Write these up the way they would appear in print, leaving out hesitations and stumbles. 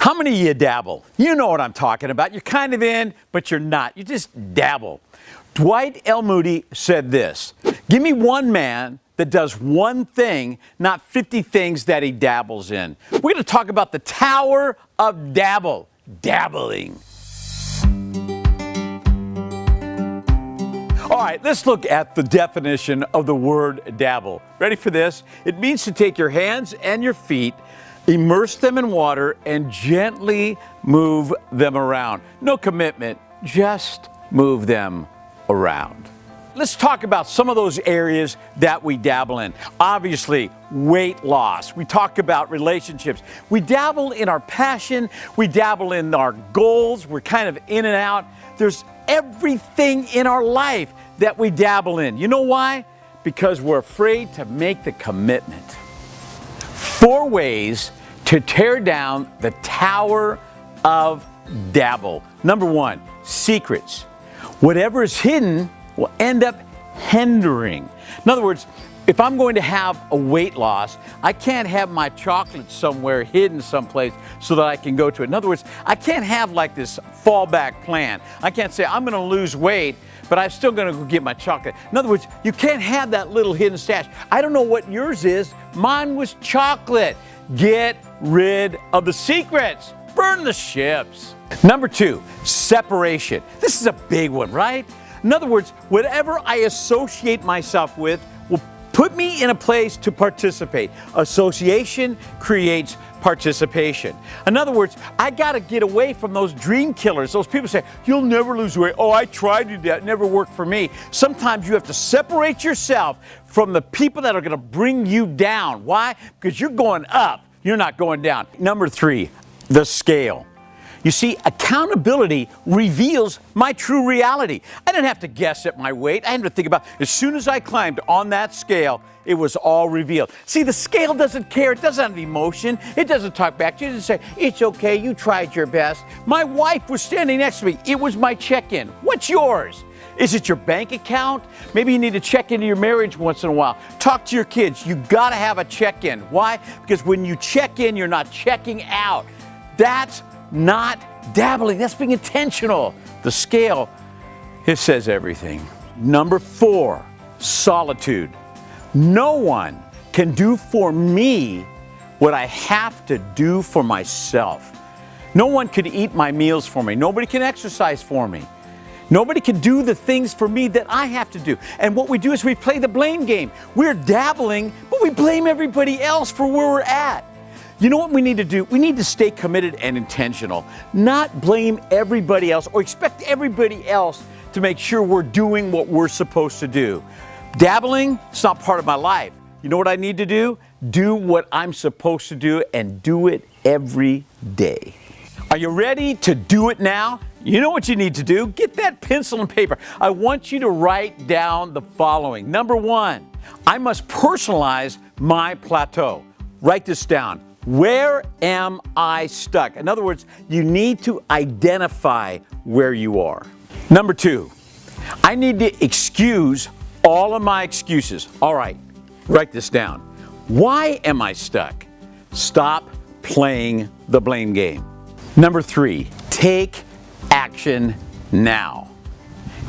How many of you dabble? You know what I'm talking about. You're kind of in, but you're not. You just dabble. Dwight L. Moody said this: give me one man that does one thing, not 50 things that he dabbles in. We're going to talk about the Tower of dabbling. All right, let's look at the definition of the word dabble. Ready for this? It means to take your hands and your feet, immerse them in water, and gently move them around. No commitment, just move them around. Let's talk about some of those areas that we dabble in. Obviously, weight loss. We talk about relationships. We dabble in our passion. We dabble in our goals. We're kind of in and out. There's everything in our life that we dabble in. You know why? Because we're afraid to make the commitment. 4 ways to tear down the Tower of Dabble. Number 1, secrets. Whatever is hidden will end up hindering. In other words, if I'm going to have a weight loss, I can't have my chocolate somewhere hidden someplace so that I can go to it. In other words, I can't have like this fallback plan. I can't say I'm going to lose weight, but I'm still going to go get my chocolate. In other words, you can't have that little hidden stash. I don't know what yours is. Mine was chocolate. Get rid of the secrets. Burn the ships. Number 2, separation. This is a big one, right? In other words, whatever I associate myself with will put me in a place to participate. Association creates participation. In other words, I got to get away from those dream killers. Those people say, you'll never lose weight. Oh, I tried to do that. It never worked for me. Sometimes you have to separate yourself from the people that are going to bring you down. Why? Because you're going up. You're not going down. Number 3, the scale. You see, accountability reveals my true reality. I didn't have to guess at my weight. I had to think about, as soon as I climbed on that scale, it was all revealed. See, the scale doesn't care. It doesn't have emotion. It doesn't talk back to you. It doesn't say, it's okay, you tried your best. My wife was standing next to me. It was my check-in. What's yours? Is it your bank account? Maybe you need to check into your marriage once in a while. Talk to your kids. You got to have a check-in. Why? Because when you check in, you're not checking out. That's not dabbling. That's being intentional. The scale, it says everything. Number 4, solitude. No one can do for me what I have to do for myself. No one could eat my meals for me. Nobody can exercise for me. Nobody can do the things for me that I have to do. And what we do is we play the blame game. We're dabbling, but we blame everybody else for where we're at. You know what we need to do? We need to stay committed and intentional, not blame everybody else or expect everybody else to make sure we're doing what we're supposed to do. Dabbling, it's not part of my life. You know what I need to do? Do what I'm supposed to do and do it every day. Are you ready to do it now? You know what you need to do? Get that pencil and paper. I want you to write down the following. Number 1, I must personalize my plateau. Write this down. Where am I stuck? In other words, you need to identify where you are. Number 2, I need to excuse all of my excuses. All right, write this down. Why am I stuck? Stop playing the blame game. Number 3, take action now.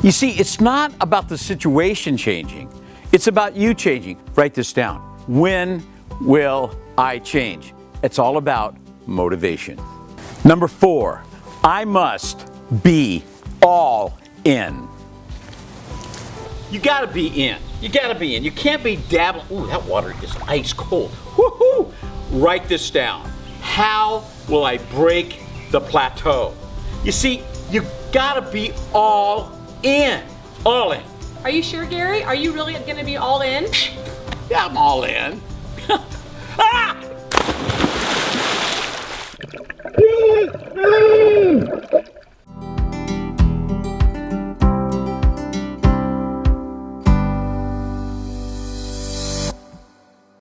You see, it's not about the situation changing. It's about you changing. Write this down. When will I change? It's all about motivation. Number 4, I must be all in. You gotta be in. You gotta be in. You can't be dabbling. Ooh, that water is ice cold. Woohoo! Write this down. How will I break the plateau? You see, you gotta be all in. All in. Are you sure, Gary? Are you really gonna be all in? Yeah, I'm all in.